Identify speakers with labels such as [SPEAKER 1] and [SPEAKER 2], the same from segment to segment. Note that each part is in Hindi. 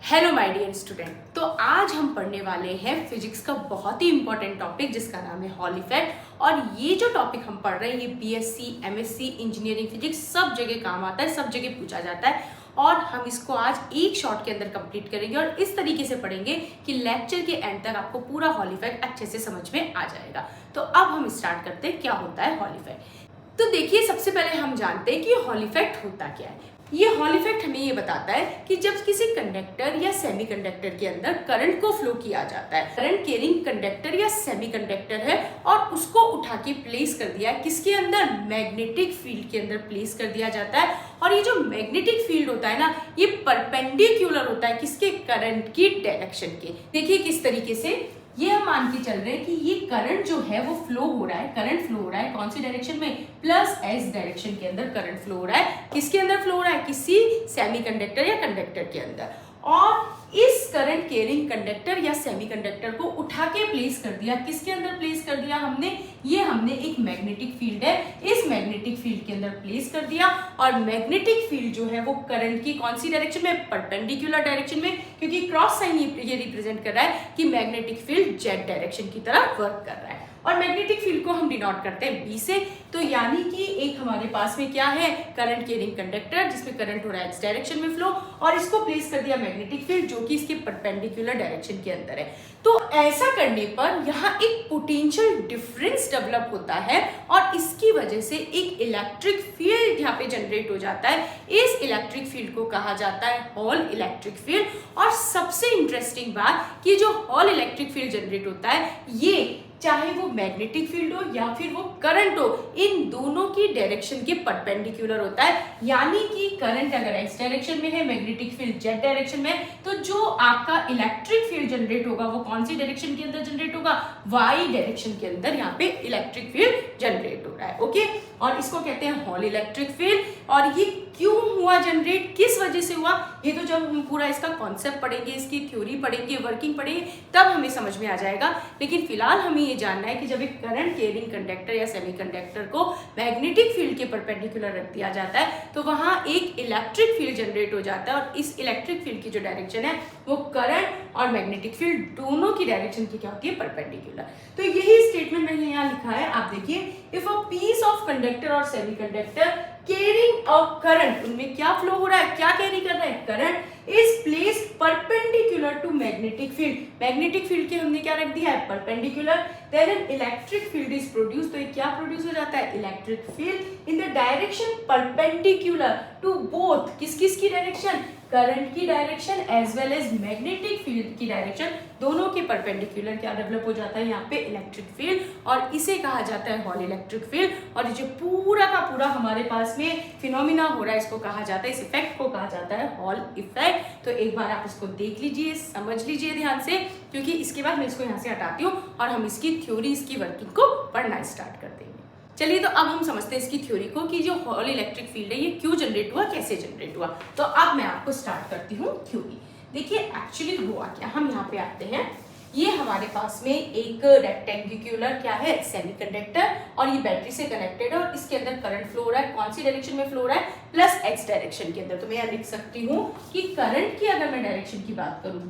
[SPEAKER 1] Hello my dear student. तो आज हम पढ़ने वाले हैं फिजिक्स का बहुत ही इंपॉर्टेंट टॉपिक जिसका नाम है हॉल इफेक्ट। और ये जो टॉपिक हम पढ़ रहे हैं ये बीएससी, एमएससी, इंजीनियरिंग फिजिक्स सब जगह काम आता है, सब जगह पूछा जाता है। और हम इसको आज एक शॉट के अंदर कंप्लीट करेंगे और इस तरीके से पढ़ेंगे कि लेक्चर के एंड तक आपको पूरा हॉल इफेक्ट अच्छे से समझ में आ जाएगा। तो अब हम स्टार्ट करते हैं क्या होता है हॉल इफेक्ट। तो देखिए, सबसे पहले हम जानते हैं कि हॉल इफेक्ट होता क्या है। ये हॉल इफेक्ट हमें ये बताता है कि जब किसी कंडक्टर या सेमीकंडक्टर के अंदर करंट को फ्लो किया जाता है, करंट कैरिंग कंडक्टर या सेमीकंडक्टर है और उसको उठा के प्लेस कर दिया है किसके अंदर, मैग्नेटिक फील्ड के अंदर प्लेस कर दिया जाता है। और ये जो मैग्नेटिक फील्ड होता है ना, ये परपेंडिकुलर होता है किसके, करंट की डायरेक्शन के। देखिए किस तरीके से ये हम मान के चल रहे हैं कि ये करंट जो है वो फ्लो हो रहा है, करंट फ्लो हो रहा है कौन सी डायरेक्शन में, प्लस एस डायरेक्शन के अंदर करंट फ्लो हो रहा है। किसके अंदर फ्लो हो रहा है, किसी सेमीकंडक्टर या कंडक्टर के अंदर। और इस करंट कैरिंग कंडक्टर या सेमीकंडक्टर को उठा के प्लेस कर दिया, किसके अंदर प्लेस कर दिया हमने, ये हमने एक मैग्नेटिक फील्ड है, इस मैग्नेटिक फील्ड के अंदर प्लेस कर दिया। और मैग्नेटिक फील्ड जो है वो करंट की कौन सी डायरेक्शन में, परपेंडिकुलर डायरेक्शन में, क्योंकि क्रॉस साइन ये रिप्रेजेंट कर रहा है कि मैग्नेटिक फील्ड जेड डायरेक्शन की तरफ वर्क कर रहा है। और मैग्नेटिक फील्ड को हम डिनोट करते हैं बी से। तो यानी कि एक हमारे पास में क्या है, करंट कैरिंग कंडक्टर जिसमें करंट हो रहा है एक्स डायरेक्शन में फ्लो, और इसको प्लेस कर दिया मैग्नेटिक फील्ड जो कि इसके परपेंडिकुलर डायरेक्शन के अंदर है। तो ऐसा करने पर यहाँ एक पोटेंशियल डिफरेंस डेवलप होता है और इसकी वजह से एक इलेक्ट्रिक फील्ड यहाँ पे जनरेट हो जाता है। इस इलेक्ट्रिक फील्ड को कहा जाता है हॉल इलेक्ट्रिक फील्ड। और सबसे इंटरेस्टिंग बात कि जो हॉल इलेक्ट्रिक फील्ड जनरेट होता है, ये चाहे वो मैग्नेटिक फील्ड हो या फिर वो करंट हो, इन दोनों की डायरेक्शन के परपेंडिकुलर होता है। यानी कि करंट अगर एक्स डायरेक्शन में है, मैग्नेटिक फील्ड जेड डायरेक्शन में है, तो जो आपका इलेक्ट्रिक फील्ड जनरेट होगा वो कौन सी डायरेक्शन के अंदर जनरेट होगा, वाई डायरेक्शन के अंदर यहाँ पे इलेक्ट्रिक फील्ड जनरेट हो रहा है। ओके, और इसको कहते हैं हॉल इलेक्ट्रिक फील्ड। और ये क्यों हुआ जनरेट, किस वजह से हुआ, ये तो जब हम पूरा इसका कॉन्सेप्ट पढ़ेंगे, इसकी थ्योरी पढ़ेंगे, वर्किंग पढ़ेंगे, तब हमें समझ में आ जाएगा। लेकिन फिलहाल हमें ये जानना है कि जब एक करंट कैरिंग कंडक्टर या सेमीकंडक्टर को मैग्नेटिक फील्ड के परपेंडिकुलर रख दिया जाता है तो वहां एक इलेक्ट्रिक फील्ड जनरेट हो जाता है। और इस इलेक्ट्रिक फील्ड की जो डायरेक्शन है वो करंट और मैग्नेटिक फील्ड दोनों की डायरेक्शन की क्या होती है, परपेंडिकुलर। तो यही स्टेटमेंट मैंने यहाँ लिखा है, आप देखिए, if a piece of conductor और सेमीकंडक्टर कैरिंग अ करंट, उनमें क्या फ्लो हो रहा है, क्या कैरी कर रहा है, current, is placed perpendicular to magnetic field. Magnetic field के हमने क्या रख दिया है, perpendicular. Then an electric field is produce, तो ये क्या प्रोड्यूस हो जाता है, electric field in the direction perpendicular to both, किस किस की डायरेक्शन, करंट की direction as well as magnetic field की डायरेक्शन, दोनों के परपेंडिकुलर क्या डेवलप हो जाता है यहाँ पे, इलेक्ट्रिक फील्ड। और इसे कहा जाता है हॉल इलेक्ट्रिक फील्ड। और जो पूरा का पूरा हमारे पास में फिनोमिना हो रहा है, इसको कहा जाता है, इस इफेक्ट को कहा जाता है हॉल इफेक्ट। तो एक बार आप इसको देख लीजिए, समझ लीजिए ध्यान से, क्योंकि इसके बाद मैं इसको यहाँ से हटाती हूँ और हम इसकी थ्योरी, इसकी वर्किंग को पढ़ना स्टार्ट कर देंगे। चलिए, तो अब हम समझते हैं इसकी थ्योरी को कि जो हॉल इलेक्ट्रिक फील्ड है ये क्यों जनरेट हुआ, कैसे जनरेट हुआ। तो अब मैं आपको स्टार्ट करती हूँ थ्योरी। देखिए एक्चुअली हुआ क्या, हम यहाँ पे आते हैं, ये हमारे पास में एक रेक्टेंगुलर क्या है, सेमीकंडक्टर, और ये बैटरी से कनेक्टेड है और इसके अंदर करंट फ्लो हो रहा है, कौन सी डायरेक्शन में फ्लो हो रहा है, प्लस एक्स डायरेक्शन के अंदर। तो मैं यहाँ लिख सकती हूँ कि करंट की अगर मैं डायरेक्शन की बात करूँ,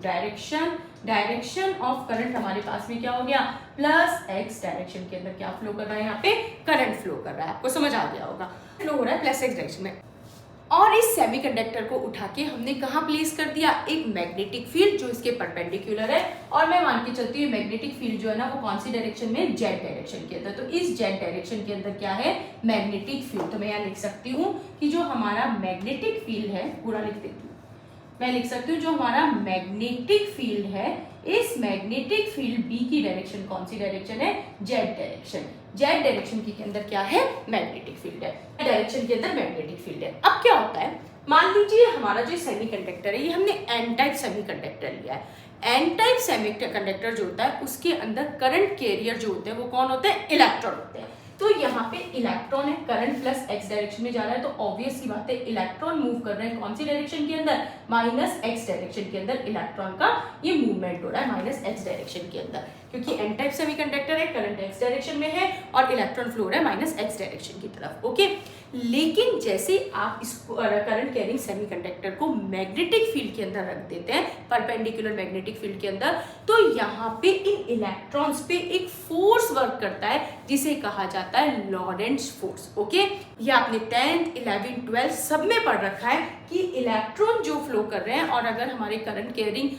[SPEAKER 1] डायरेक्शन ऑफ करंट हमारे पास में क्या हो गया, प्लस एक्स डायरेक्शन के अंदर क्या फ्लो कर रहा है, यहाँ पे करंट फ्लो कर रहा है। आपको समझ आ गया होगा, फ्लो हो रहा है प्लस एक्स डायरेक्शन में। और इस सेमीकंडक्टर को उठा के हमने कहाँ प्लेस कर दिया, एक मैग्नेटिक फील्ड जो इसके परपेंडिकुलर है। और मैं मान के चलती हूँ मैग्नेटिक फील्ड जो है ना वो कौन सी डायरेक्शन में, जेड डायरेक्शन के अंदर। तो इस जेड डायरेक्शन के अंदर क्या है, मैग्नेटिक फील्ड। तो मैं यहाँ लिख सकती हूँ कि जो हमारा मैग्नेटिक फील्ड है, पूरा लिख देती हूँ, मैं लिख सकती हूँ जो हमारा मैग्नेटिक फील्ड है, इस मैग्नेटिक फील्ड बी की डायरेक्शन कौन सी डायरेक्शन है, जेड डायरेक्शन। जेड डायरेक्शन के अंदर क्या है, मैग्नेटिक फील्ड है, डायरेक्शन के अंदर मैग्नेटिक फील्ड है। अब क्या होता है, मान लीजिए हमारा जो सेमीकंडक्टर है ये हमने एन टाइप सेमीकंडक्टर लिया है। एन टाइप सेमीकंडक्टर जो होता है उसके अंदर करंट कैरियर जो होते हैं वो कौन होते हैं, इलेक्ट्रॉन होते हैं। तो यहाँ पे इलेक्ट्रॉन है, करंट प्लस एक्स डायरेक्शन में जा रहा है, तो ऑब्वियस सी बात है इलेक्ट्रॉन मूव कर रहे हैं कौन सी डायरेक्शन के अंदर, माइनस एक्स डायरेक्शन के अंदर इलेक्ट्रॉन का ये मूवमेंट हो रहा है माइनस एक्स डायरेक्शन के अंदर। क्योंकि एन टाइप सेमीकंडक्टर है, करंट एक्स डायरेक्शन में है और इलेक्ट्रॉन फ्लो हो रहा है माइनस एक्स डायरेक्शन की तरफ। ओके, लेकिन जैसे आप इस करंट कैरिंग सेमीकंडक्टर को मैग्नेटिक फील्ड के अंदर रख देते हैं, परपेंडिकुलर मैग्नेटिक फील्ड के अंदर, तो यहाँ पे इन इलेक्ट्रॉन्स पे एक फोर्स वर्क करता है जिसे कहा जाता है लॉरेंट्ज फोर्स। ओके, ये आपने 10th 11th 12th सब में पढ़ रखा है कि इलेक्ट्रॉन जो फ्लो कर रहे हैं और अगर हमारे करंट कैरिंग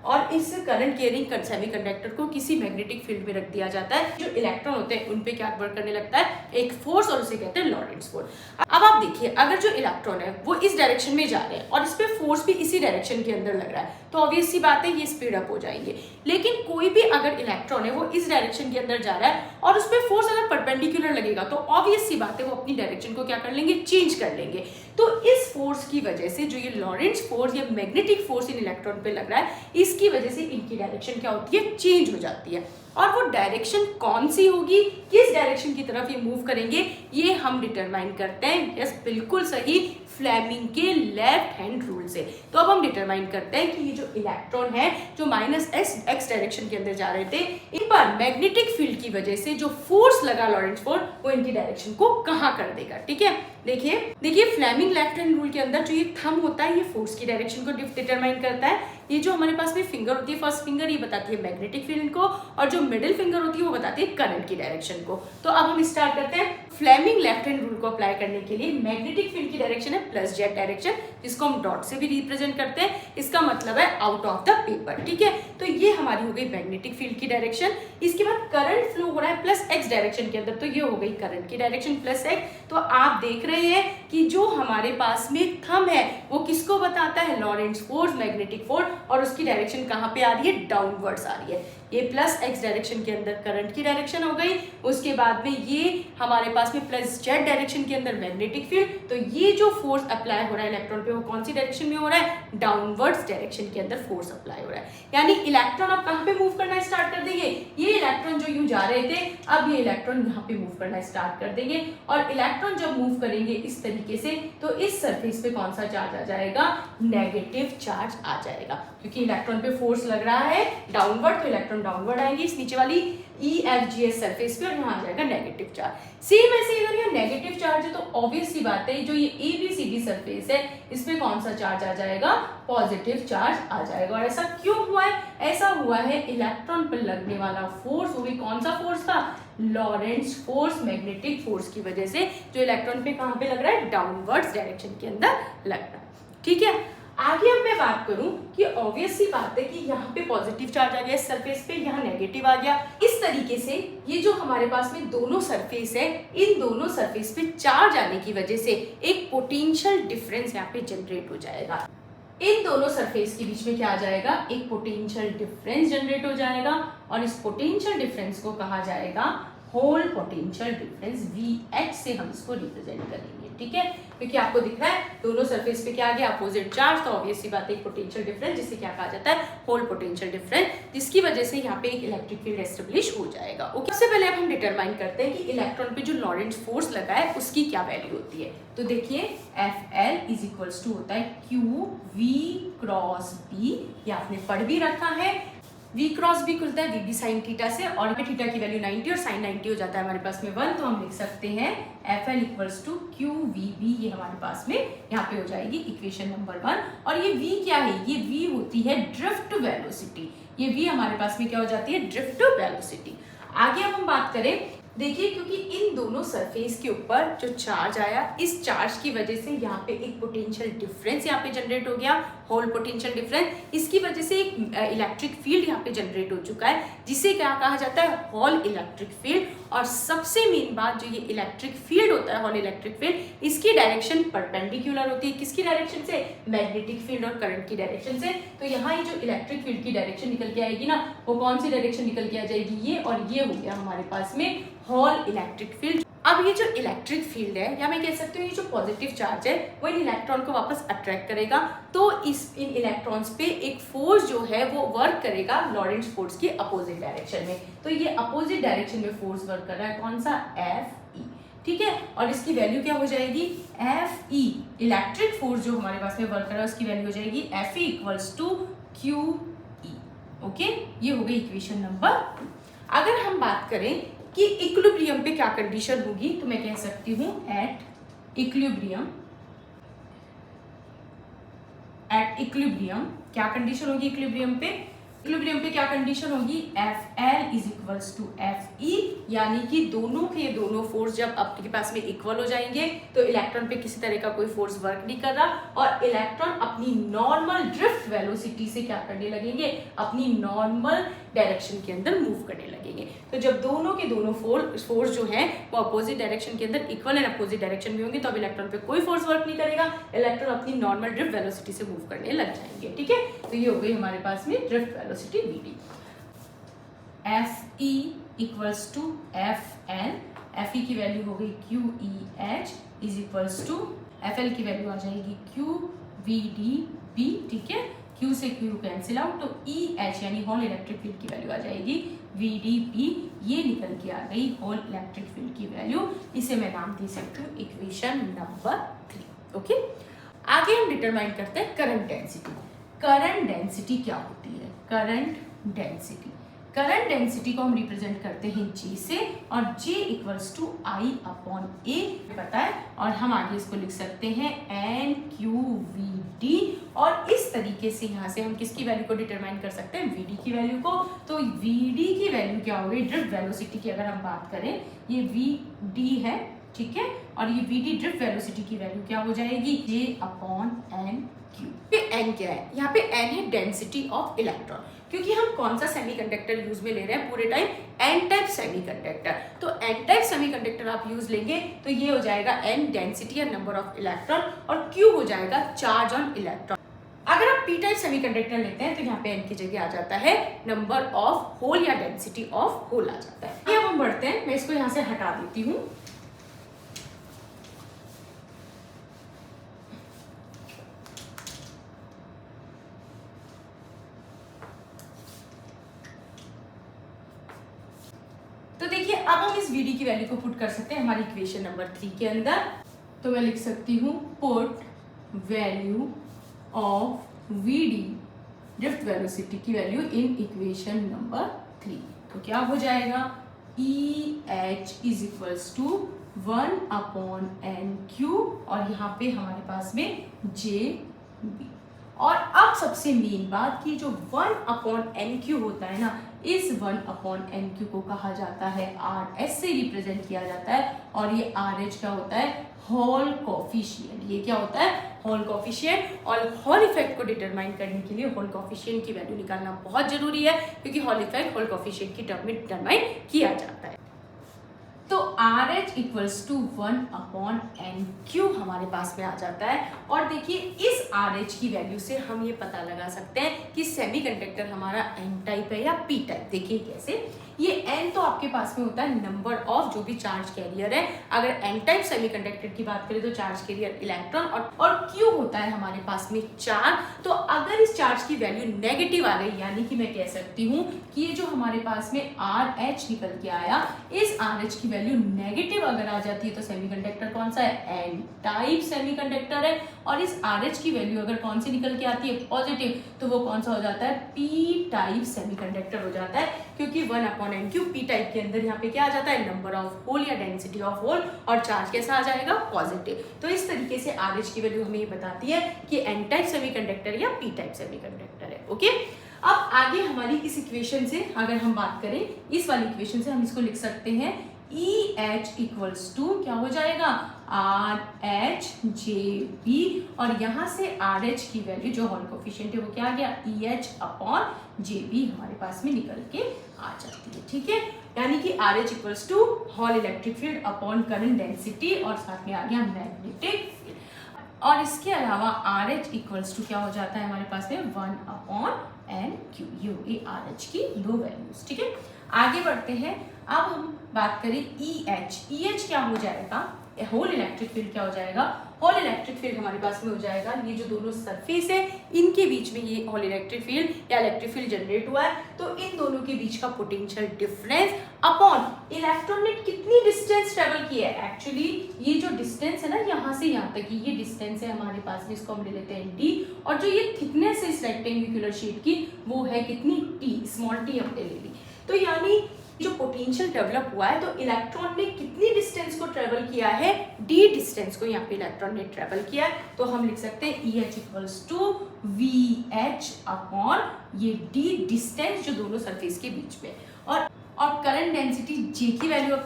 [SPEAKER 1] और इस करंट कैरिंग सेमीकंडक्टर को किसी मैग्नेटिक फील्ड में रख दिया जाता है, जो इलेक्ट्रॉन होते हैं उन पे क्या वर्क करने लगता है, एक फोर्स, और उसे कहते हैं लॉरेंट्ज फोर्स। अब आप देखिए, अगर जो इलेक्ट्रॉन है वो इस डायरेक्शन में जा रहे हैं और इस पे फोर्स भी इसी डायरेक्शन के अंदर लग रहा है, तो ऑब्वियस सी बात है ये स्पीड अप हो जाएंगे। लेकिन कोई भी अगर इलेक्ट्रॉन है वो इस डायरेक्शन के अंदर जा रहा है और उस पे फोर्स अगर परपेंडिकुलर लगेगा तो ऑब्वियस सी बात है वो अपनी डायरेक्शन को क्या कर लेंगे, चेंज कर लेंगे। तो इस फोर्स की वजह से जो ये लॉरेंट्ज फोर्स या मैग्नेटिक फोर्स इन इलेक्ट्रॉन पे लग रहा है, इसकी वजह से इनकी डायरेक्शन क्या होती है, चेंज हो जाती है। और वो डायरेक्शन कौन सी होगी, किस डायरेक्शन की तरफ ये मूव करेंगे, ये हम डिटरमाइन करते हैं। यस, बिल्कुल सही, फ्लेमिंग के लेफ्ट हैंड रूल से। तो अब हम डिटरमाइन करते हैं कि ये जो इलेक्ट्रॉन है जो माइनस एक्स डायरेक्शन के अंदर जा रहे थे, इन पर मैग्नेटिक फील्ड की वजह से जो फोर्स लगा लॉरेंट्ज फोर्स, वो इनकी डायरेक्शन को कहाँ कर देगा। ठीक है, देखिए फ्लेमिंग लेफ्ट हैंड रूल के अंदर जो ये थंब होता है ये फोर्स की डायरेक्शन को डिटरमाइन करता है। ये जो हमारे पास में फिंगर होती है, फर्स्ट फिंगर, ये बताती है मैग्नेटिक फील्ड को, और जो मिडिल फिंगर होती है वो बताती है करंट की डायरेक्शन को। तो अब हम स्टार्ट करते हैं। फ्लेमिंग लेफ्ट हैंड रूल को अप्लाई करने के लिए मैग्नेटिक फील्ड की डायरेक्शन है प्लस जेड डायरेक्शन, जिसको हम डॉट से भी रिप्रेजेंट करते हैं। इसका मतलब है आउट ऑफ द पेपर। ठीक है, तो ये हमारी हो गई मैग्नेटिक फील्ड की डायरेक्शन। इसके बाद करंट फ्लो हो रहा है प्लस एक्स डायरेक्शन के अंदर, तो ये हो गई करंट की डायरेक्शन प्लस एक्स। तो आप देख रहे हैं कि जो हमारे पास में थंब है वो किसको बताता है, लॉरेंट्ज फोर्स, मैग्नेटिक फोर्स, और उसकी डायरेक्शन कहाँ पे आ रही है, डाउनवर्ड्स आ रही है। ये प्लस एक्स डायरेक्शन के अंदर करंट की डायरेक्शन हो गई। उसके बाद में ये हमारे पास में प्लस जेड डायरेक्शन के अंदर मैग्नेटिक फील्ड। तो ये जो फोर्स अप्लाई हो रहा है इलेक्ट्रॉन पे वो कौन सी डायरेक्शन में हो रहा है, डाउनवर्ड्स डायरेक्शन के अंदर फोर्स अप्लाई हो रहा है। यानी इलेक्ट्रॉन अब कहाँ पे मूव करना स्टार्ट कर देंगे, ये इलेक्ट्रॉन जो यूं जा रहे थे, अब ये इलेक्ट्रॉन यहाँ पे मूव करना स्टार्ट कर देंगे। और इलेक्ट्रॉन जब मूव करेंगे इस तरीके से, तो इस सरफेस पे कौन सा चार्ज आ जाएगा, नेगेटिव चार्ज आ जाएगा, क्योंकि इलेक्ट्रॉन पे फोर्स लग रहा है डाउनवर्ड, तो इलेक्ट्रॉन डाउनवर्ड आएंगे इस नीचे वाली EFGS सरफेस पे, और यहाँ आ जाएगा नेगेटिव चार्ज। सेम ऐसे अगर ये नेगेटिव चार्ज है तो ऑब्वियस सी बात है जो ये ABCD सरफेस है इसमें कौन सा चार्ज आ जाएगा, पॉजिटिव चार्ज आ जाएगा। और ऐसा क्यों हुआ है, ऐसा हुआ है इलेक्ट्रॉन पर लगने वाला फोर्स, वो भी कौन सा फोर्स था, लॉरेंट्ज फोर्स, मैग्नेटिक फोर्स की वजह से, जो इलेक्ट्रॉन पे कहाँ पे लग रहा है, डाउनवर्ड्स डायरेक्शन के अंदर लग रहा है। ठीक है, आगे अब मैं बात करूं कि ऑब्वियस सी बात है कि यहाँ पे पॉजिटिव चार्ज आ गया इस सरफेस पे, यहाँ नेगेटिव आ गया। इस तरीके से ये जो हमारे पास में दोनों सरफेस है, इन दोनों सरफेस पे चार्ज आने की वजह से एक पोटेंशियल डिफरेंस यहाँ पे जनरेट हो जाएगा। इन दोनों सरफेस के बीच में क्या आ जाएगा, एक पोटेंशियल डिफरेंस जनरेट हो जाएगा, और इस पोटेंशियल डिफरेंस को कहा जाएगा होल पोटेंशियल डिफरेंस, VH से हम इसको रिप्रेजेंट करेंगे। ठीक है, क्योंकि आपको दिख रहा है दोनों सरफेस पे क्या आ गया, अपोजिट चार्ज, तो ऑब्वियस सी बात है पोटेंशियल डिफरेंस, जिसे क्या कहा जाता है, होल पोटेंशियल डिफरेंस, जिसकी वजह से यहाँ पे एक इलेक्ट्रिक फील्ड एस्टेब्लिश हो जाएगा। ओके, सबसे पहले अब हम डिटरमाइन करते हैं कि इलेक्ट्रॉन पे जो लॉरेंट्ज फोर्स लगा है उसकी क्या वैल्यू होती है। तो देखिए FL इज इक्वल्स टू होता है QV क्रॉस B, ये आपने पढ़ भी रखा है। V क्रॉस B खुलता है VB साइन थीटा से, और थीटा की वैल्यू 90 और साइन 90 हो जाता है हमारे पास में 1, तो हम लिख सकते हैं FL इक्वल्स टू QVB, ये हमारे पास में यहाँ पे हो जाएगी इक्वेशन नंबर 1। और ये V क्या है, ये V होती है ड्रिफ्ट वेलोसिटी, ये V हमारे पास में क्या हो जाती है, ड्रिफ्ट वेलोसिटी। आगे अब हम बात करें, देखिए क्योंकि इन दोनों सरफेस के ऊपर जो चार्ज आया, इस चार्ज की वजह से यहाँ पे एक पोटेंशियल डिफरेंस यहाँ पे जनरेट हो गया, होल पोटेंशियल डिफरेंस। इसकी वजह से एक इलेक्ट्रिक फील्ड यहाँ पे जनरेट हो चुका है, जिसे क्या कहा जाता है, हॉल इलेक्ट्रिक फील्ड। और सबसे मेन बात, जो ये इलेक्ट्रिक फील्ड होता है, हॉल इलेक्ट्रिक फील्ड, इसकी डायरेक्शन परपेंडिकुलर होती है, किसकी डायरेक्शन से, मैग्नेटिक फील्ड और करंट की डायरेक्शन से। तो यहाँ ये जो इलेक्ट्रिक फील्ड की डायरेक्शन निकल के आएगी ना, वो कौन सी डायरेक्शन निकल के आ जाएगी, ये, और ये हो गया हमारे पास में हॉल इलेक्ट्रिक फील्ड। अब ये जो इलेक्ट्रिक फील्ड है, या मैं कह सकती हूँ ये जो पॉजिटिव चार्ज है, वो इन इलेक्ट्रॉन को वापस अट्रैक्ट करेगा, तो इन इलेक्ट्रॉन्स पे एक फोर्स जो है वो वर्क करेगा लॉरेंट्ज फोर्स की अपोजिट डायरेक्शन में। तो ये अपोजिट डायरेक्शन में फोर्स वर्क कर रहा है, कौन सा, FE। ठीक है, और इसकी वैल्यू क्या हो जाएगी, FE, इलेक्ट्रिक फोर्स जो हमारे पास में वर्क कर रहा है उसकी वैल्यू हो जाएगी FE equals to QE। Okay, ये हो गई इक्वेशन नंबर। अगर हम बात करें कि इक्विलिब्रियम पे क्या कंडीशन होगी, तो मैं कह सकती हूँ एट इक्विलिब्रियम क्या कंडीशन होगी इक्विलिब्रियम पे? इक्विलिब्रियम पे क्या कंडीशन होगी? Fl is equals to Fe, यानी कि दोनों के दोनों फोर्स जब आपके पास में इक्वल हो जाएंगे तो इलेक्ट्रॉन पे किसी तरह का कोई फोर्स वर्क नहीं कर रहा और इलेक्ट्रॉन अपनी नॉर्मल ड्रिफ्ट वेलोसिटी से क्या करने लगेंगे, अपनी नॉर्मल डायरेक्शन के अंदर मूव करने लगेंगे। तो जब दोनों के दोनों फोर्स जो है वो अपोजिट डायरेक्शन के अंदर इक्वल एंड अपोजिट डायरेक्शन में होंगे तो अब इलेक्ट्रॉन पे कोई फोर्स वर्क नहीं करेगा, इलेक्ट्रॉन अपनी नॉर्मल ड्रिफ्ट वेलोसिटी से मूव करने लग जाएंगे। ठीक है, तो ये हो गई हमारे पास में drift velocity Vd। Fe equals to Fl, Fe की वैल्यू हो गई QEh is equals to Fl की वैल्यू आ जाएगी QVdB। ठीक है, Q से Q कैंसिल आउट, तो EH यानी होल इलेक्ट्रिक फील्ड की वैल्यू आ जाएगी VdP। ये निकल के आ गई होल इलेक्ट्रिक फील्ड की वैल्यू। इसे मैं नाम दे सकती हूँ इक्वेशन नंबर 3। ओके, आगे हम डिटरमाइन करते हैं करंट डेंसिटी। करंट डेंसिटी क्या होती है? करंट डेंसिटी को हम रिप्रेजेंट करते हैं J से, और J equals to I upon A पता है, और हम आगे इसको लिख सकते हैं NQVD। और इस तरीके से यहाँ से हम किसकी वैल्यू को डिटरमाइन कर सकते हैं? VD की वैल्यू को। तो VD की वैल्यू क्या हो गई? ड्रिफ्ट वेलोसिटी की अगर हम बात करें, ये VD है, ठीक है, और ये VD ड्रिफ्ट वेलोसिटी की वैल्यू क्या हो जाएगी? J upon NQ। पे N क्या है? यहाँ पे N है डेंसिटी ऑफ इलेक्ट्रॉन, क्योंकि हम कौन सा सेमीकंडक्टर यूज में ले रहे हैं पूरे टाइम? N type semiconductor. तो एन टाइप सेमीकंडक्टर आप यूज लेंगे तो ये हो जाएगा एन डेंसिटी या नंबर ऑफ इलेक्ट्रॉन, और क्यू हो जाएगा चार्ज ऑन इलेक्ट्रॉन। अगर आप पी टाइप सेमीकंडक्टर लेते हैं तो यहाँ पे एन की जगह आ जाता है नंबर ऑफ होल या डेंसिटी ऑफ होल आ जाता है। ये अब हम बढ़ते हैं, मैं इसको यहाँ से हटा देती हूँ। तो देखिए अब हम इस Vd की वैल्यू को पुट कर सकते हैं हमारी इक्वेशन नंबर 3 के अंदर। तो मैं लिख सकती हूँ put value of Vd drift velocity की वैल्यू इन इक्वेशन नंबर 3। तो क्या हो जाएगा? EH is equals to 1 upon NQ, और यहाँ पे हमारे पास में JB। और अब सबसे मेन बात कि जो 1 अपॉन NQ होता है ना, इस 1 अपॉन NQ को कहा जाता है RH से रिप्रेजेंट किया जाता है, और ये RH क्या होता है? Hall coefficient. ये क्या होता है? Hall coefficient. और हॉल इफेक्ट को डिटरमाइन करने के लिए हॉल कोफिशिएंट की वैल्यू निकालना बहुत जरूरी है, क्योंकि हॉल इफेक्ट हॉल कोफिशिएंट की टर्म में डिटरमाइन किया जाता है। तो RH equals to 1 upon NQ हमारे पास में आ जाता है। और देखिए इस RH की वैल्यू से हम ये पता लगा सकते हैं कि सेमीकंडक्टर हमारा N टाइप है या P टाइप। देखिए कैसे, ये N तो आपके पास में होता है नंबर ऑफ जो भी चार्ज कैरियर है। अगर N टाइप सेमीकंडक्टर की बात करें तो चार्ज कैरियर इलेक्ट्रॉन, और Q होता है हमारे पास में चार्ज। तो अगर इस चार्ज की वैल्यू नेगेटिव आ गई, यानी कि मैं कह सकती हूँ कि ये जो हमारे पास में RH निकल के आया, इस RH की वैल्यू नेगेटिव अगर आ जाती है तो सेमीकंडक्टर कौन सा है? N टाइप सेमीकंडक्टर है। और इस RH की वैल्यू अगर कौन सी निकल के आती है? पॉजिटिव, तो वो कौन सा हो जाता है? P टाइप सेमीकंडक्टर हो जाता है, क्योंकि 1 अपॉन NQ P टाइप के अंदर यहाँ पे क्या आ जाता है? नंबर ऑफ होल या डेंसिटी ऑफ होल, और चार्ज कैसा आ जाएगा? पॉजिटिव। तो इस तरीके से RH की वैल्यू हमें ये बताती है कि N टाइप सेमीकंडक्टर या P टाइप सेमीकंडक्टर है। ओके, अब आगे हमारी इस इक्वेशन से अगर हम बात करें, इस वाली इक्वेशन से हम इसको लिख सकते हैं EH इक्वल्स टू क्या हो जाएगा? RHJB, और यहाँ से RH की वैल्यू जो हॉल कोफिशिएंट है वो क्या आ गया? EH अपॉन JB हमारे पास में निकल के आ जाती है। ठीक है, यानी कि RH equals to Hall electric field upon current density, और साथ में आ गया मैग्नेटिक फील्ड। और इसके अलावा RH इक्वल्स टू क्या हो जाता है हमारे पास में? 1 अपॉन NQ। ये RH की दो वैल्यूज। ठीक है, आगे बढ़ते हैं। अब हम बात करें EH क्या हो जाएगा? होल इलेक्ट्रिक फील्ड क्या हो जाएगा? होल इलेक्ट्रिक फील्ड हमारे पास में हो जाएगा ये जो दोनों सरफेस है इनके बीच में ये होल इलेक्ट्रिक फील्ड या इलेक्ट्रिक फील्ड जनरेट हुआ है, तो इन दोनों के बीच का पोटेंशियल डिफरेंस अपॉन इलेक्ट्रॉन ने कितनी डिस्टेंस ट्रेवल की है। एक्चुअली ये जो डिस्टेंस है ना यहाँ से यहाँ तक की ये डिस्टेंस है हमारे पास में, इसको हम ले लेते हैं d, और जो ये थिकनेस है इस रेक्टेंगुलर शीट की वो है कितनी t, स्मॉल t हमने ले ली। तो यानी जो पोटेंशियल डेवलप हुआ है तो इलेक्ट्रॉन ने कितनी डिस्टेंस को ट्रेवल किया है, d डिस्टेंस को यहाँ पे इलेक्ट्रॉन ने ट्रेवल किया है, तो हम लिख सकते हैं EH equals to VH upon ये d डिस्टेंस जो दोनों सरफेस के बीच में। और करंट डेंसिटी J की वैल्यू,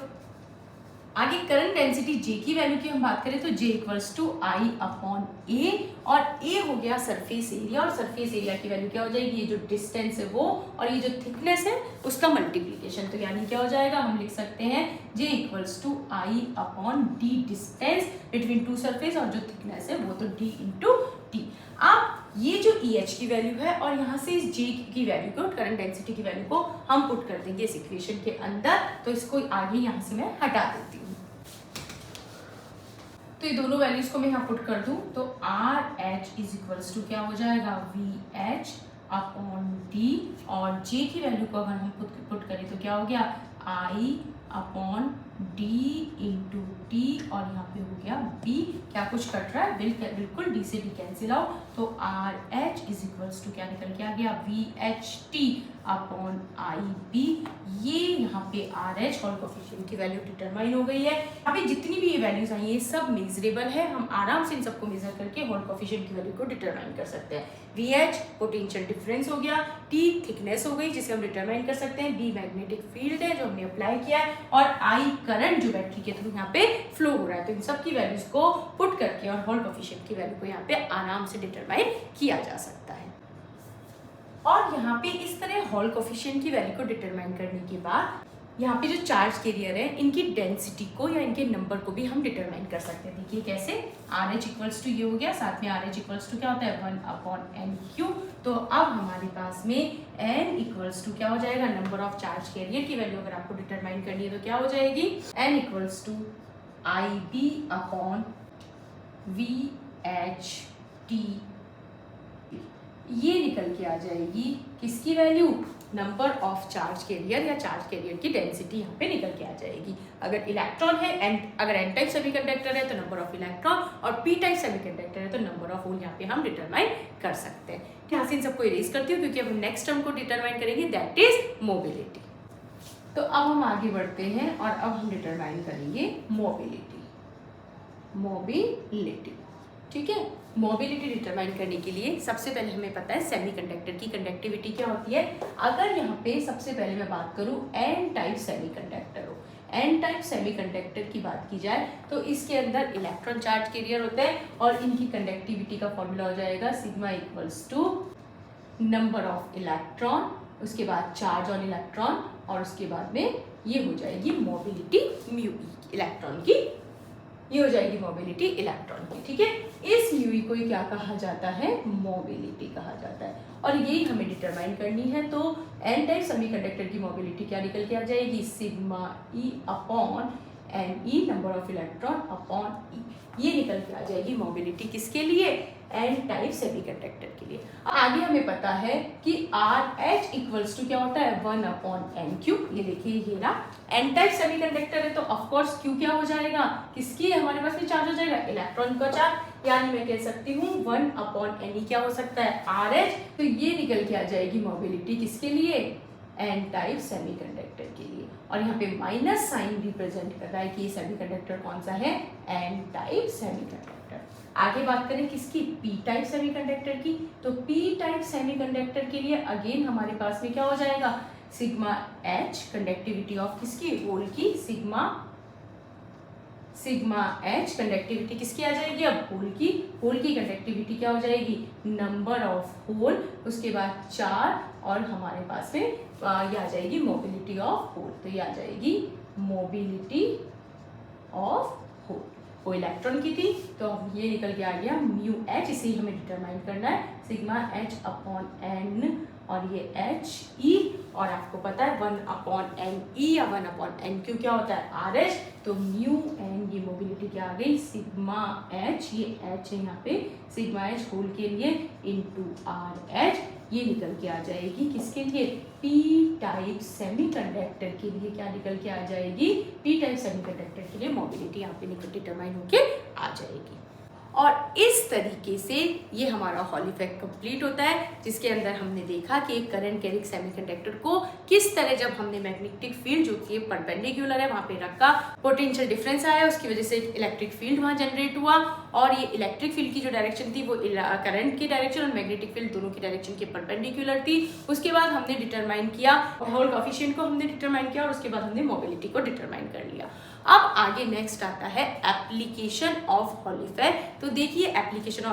[SPEAKER 1] आगे करंट डेंसिटी J की वैल्यू की हम बात करें तो J equals to I upon A, और A हो गया सरफेस एरिया, और सरफेस एरिया की वैल्यू क्या हो जाएगी, ये जो डिस्टेंस है वो और ये जो थिकनेस है उसका मल्टीप्लीकेशन। तो यानी क्या हो जाएगा, हम लिख सकते हैं J equals to I upon D distance between two surface, और जो थिकनेस है वो तो D इंटू T। अब ये जो EH की वैल्यू है और यहाँ से इस J की वैल्यू को, करंट डेंसिटी की वैल्यू को हम पुट कर देंगे इस इक्वेशन के अंदर, तो इसको आगे यहाँ से मैं हटा देती हूँ। तो ये दोनों वैल्यूज को मैं यहाँ पुट कर दूँ तो RH इज इक्वल्स टू क्या हो जाएगा, VH अपॉन D, और J की वैल्यू को अगर हम पुट करें तो क्या हो गया, I upon D into T, और यहाँ पे हो गया B, क्या कुछ कट रहा है, बिल्कुल D से D कैंसिल आउट, तो RH इज इक्वल्स टू क्या निकल के आ गया, VHT अपॉन IB। ये यहाँ पे RH होल कोफिशिएंट की वैल्यू डिटरमाइन हो गई है। यहाँ पे जितनी भी ये वैल्यूज आई ये सब मेजरेबल है, हम आराम से इन सबको मेजर करके होल कोफिशिएंट की वैल्यू को डिटरमाइन कर सकते हैं। VH पोटेंशियल डिफरेंस हो गया, T थिकनेस हो गई जिसे हम डिटरमाइन कर सकते हैं, B मैग्नेटिक फील्ड है जो हमने अप्लाई किया है, और I करंट जो बैटरी के थ्रू यहाँ पे फ्लो हो रहा है। तो इन सब की वैल्यूज को पुट करके और होल कोफिशिएंट की वैल्यू को यहाँ पे आराम से डिटरमाइन किया जा सकता है। और यहाँ पे इस तरह हॉल कोफिशिएंट की वैल्यू को डिटरमाइन करने के बाद यहाँ पे जो चार्ज कैरियर है इनकी डेंसिटी को या इनके नंबर को भी हम डिटरमाइन कर सकते हैं। देखिए कैसे, RH इक्वल्स टू ये हो गया, साथ में RH इक्वल्स टू क्या होता है 1 अपॉन NQ। तो अब हमारे पास में N इक्वल्स टू क्या हो जाएगा, नंबर ऑफ चार्ज कैरियर की वैल्यू अगर आपको डिटरमाइन करनी है तो क्या हो जाएगी, N equals to IB upon VHT, ये निकल के आ जाएगी किसकी value, number of charge carrier या चार्ज कैरियर की डेंसिटी यहाँ पे निकल के आ जाएगी। अगर इलेक्ट्रॉन है अगर N टाइप सेमीकंडक्टर है तो नंबर ऑफ इलेक्ट्रॉन, और P टाइप सेमीकंडक्टर है तो नंबर ऑफ होल यहाँ पे हम डिटरमाइन कर सकते हैं। यहाँ से इन सबको इरेज करती हूँ क्योंकि अब हम नेक्स्ट टर्म को डिटरमाइन करेंगे, दैट इज मोबिलिटी। तो अब हम आगे बढ़ते हैं और अब हम डिटरमाइन करेंगे मोबिलिटी। ठीक है, मोबिलिटी डिटरमाइन करने के लिए सबसे पहले हमें पता है सेमीकंडक्टर की कंडक्टिविटी क्या होती है। अगर यहाँ पे सबसे पहले मैं बात करूँ N टाइप सेमीकंडक्टर हो, N टाइप सेमीकंडक्टर की बात की जाए तो इसके अंदर इलेक्ट्रॉन चार्ज कैरियर होता है और इनकी कंडक्टिविटी का फॉर्मूला हो जाएगा sigma equals to number of electron, उसके बाद चार्ज ऑन इलेक्ट्रॉन, और उसके बाद में ये हो जाएगी मोबिलिटी म्यू इलेक्ट्रॉन की, ये हो जाएगी मोबिलिटी इलेक्ट्रॉन की। ठीक है, इस म्यू को क्या कहा जाता है, मोबिलिटी कहा जाता है, और यही हमें डिटरमाइन करनी है। तो N टाइप सेमीकंडक्टर की मोबिलिटी क्या निकल के आ जाएगी, sigma E upon NE number of electron upon E, ये निकल के आ जाएगी मोबिलिटी किसके लिए, N टाइप सेमीकंडक्टर के लिए। आगे हमें पता है कि RH इक्वल्स टू क्या होता है 1 अपॉन NQ। ये देखिए ये ना N टाइप सेमीकंडक्टर है तो ऑफ कोर्स Q क्या हो जाएगा, किसकी हमारे पास में चार्ज हो जाएगा, इलेक्ट्रॉन का चार्ज, यानी मैं कह सकती हूँ 1 अपॉन NE क्या हो सकता है RH। तो ये निकल के आ जाएगी मोबिलिटी किसके लिए, N टाइप सेमीकंडक्टर के लिए, और यहाँ पे माइनस साइन रिप्रेजेंट कर रहा है कि ये सेमीकंडक्टर कौन सा है, N टाइप सेमीकंडक्टर। आगे बात करें किसकी, P टाइप सेमीकंडक्टर की, तो P टाइप सेमीकंडक्टर के लिए अगेन हमारे पास में क्या हो जाएगा, सिग्मा H कंडक्टिविटी ऑफ किसकी, होल की, सिग्मा H कंडक्टिविटी किसकी आ जाएगी, अब होल की कंडक्टिविटी क्या हो जाएगी, नंबर ऑफ होल, उसके बाद 4, और हमारे पास में ये आ जाएगी मोबिलिटी ऑफ होल। तो ये आ जाएगी मोबिलिटी ऑफ होल, वो इलेक्ट्रॉन की थी तो ये निकल के आ गया म्यू H, इसे हमें डिटरमाइन करना है, सिग्मा H अपॉन N, और ये H E, और आपको पता है 1/NE या 1/NQ क्या होता है, RH, तो म्यू एन ये मोबिलिटी क्या आ गई, सिग्मा H, ये H है यहाँ पे, सिग्मा H होल के लिए इनटू RH, ये निकल के आ जाएगी किसके लिए, P टाइप सेमीकंडक्टर के लिए, क्या निकल के आ जाएगी, P टाइप सेमीकंडक्टर के लिए मोबिलिटी यहाँ पे निकल डिटरमाइन होके आ जाएगी। और इस तरीके से ये हमारा हॉल इफेक्ट कंप्लीट होता है, जिसके अंदर हमने देखा कि एक करंट कैरिंग सेमीकंडक्टर को किस तरह जब हमने मैग्नेटिक फील्ड जो कि परपेंडिकुलर है वहाँ पे रखा, पोटेंशियल डिफरेंस आया, उसकी वजह से एक इलेक्ट्रिक फील्ड वहाँ जनरेट हुआ, और ये इलेक्ट्रिक फील्ड की जो डायरेक्शन थी वो करंट की डायरेक्शन और मैग्नेटिक फील्ड दोनों की डायरेक्शन के परपेंडिकुलर थी। उसके बाद हमने डिटरमाइन किया हॉल कोएफिशिएंट को हमने डिटरमाइन किया, और उसके बाद हमने मोबिलिटी को डिटरमाइन कर लिया। अब आगे नेक्स्ट आता है एप्लीकेशन ऑफ हॉल इफेक्ट। तो देखिए एप्लीकेशन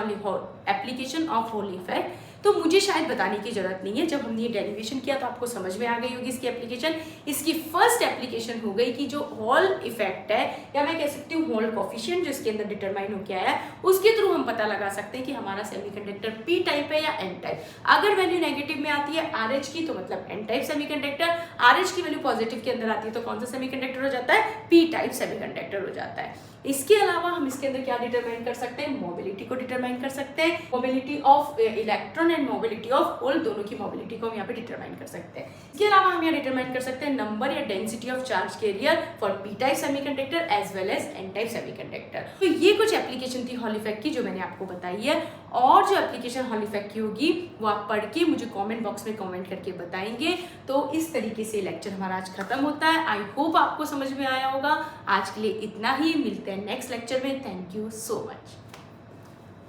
[SPEAKER 1] ऑफ हॉल इफेक्ट तो मुझे शायद बताने की जरूरत नहीं है, जब हमने ये डेरिवेशन किया तो आपको समझ में आ गई होगी इसकी एप्लीकेशन। इसकी फर्स्ट एप्लीकेशन हो गई कि जो हॉल इफेक्ट है, या मैं कह सकती हूँ हॉल कोएफिशिएंट जो इसके अंदर डिटरमाइन हो गया है, उसके थ्रू हम पता लगा सकते हैं कि हमारा सेमीकंडक्टर पी टाइप है या एन टाइप। अगर वैल्यू नेगेटिव में आती है RH की तो मतलब एन टाइप सेमीकंडक्टर, RH की वैल्यू पॉजिटिव के अंदर आती है तो कौन सा सेमीकंडक्टर हो जाता है, पी टाइप सेमीकंडक्टर हो जाता है। इसके अलावा हम इसके अंदर क्या डिटरमाइन कर सकते हैं, मोबिलिटी को डिटरमाइन कर सकते हैं, mobility of electron and mobility of hole, दोनों की मोबिलिटी को हम यहाँ पे डिटरमाइन कर सकते हैं। इसके अलावा हम यहाँ डिटरमाइन कर सकते हैं नंबर या density of charge carrier for P type semiconductor as well as N type semiconductor. तो ये कुछ एप्लीकेशन थी हॉल इफेक्ट की जो मैंने आपको बताई है, और जो एप्लीकेशन हॉल इफेक्ट की होगी वो आप पढ़ के मुझे कॉमेंट बॉक्स में कॉमेंट करके बताएंगे। तो इस तरीके से लेक्चर हमारा आज खत्म होता है। आई होप आपको समझ में आया होगा। आज के लिए इतना ही, मिलते हैं नेक्स्ट लेक्चर में। Thank you so much.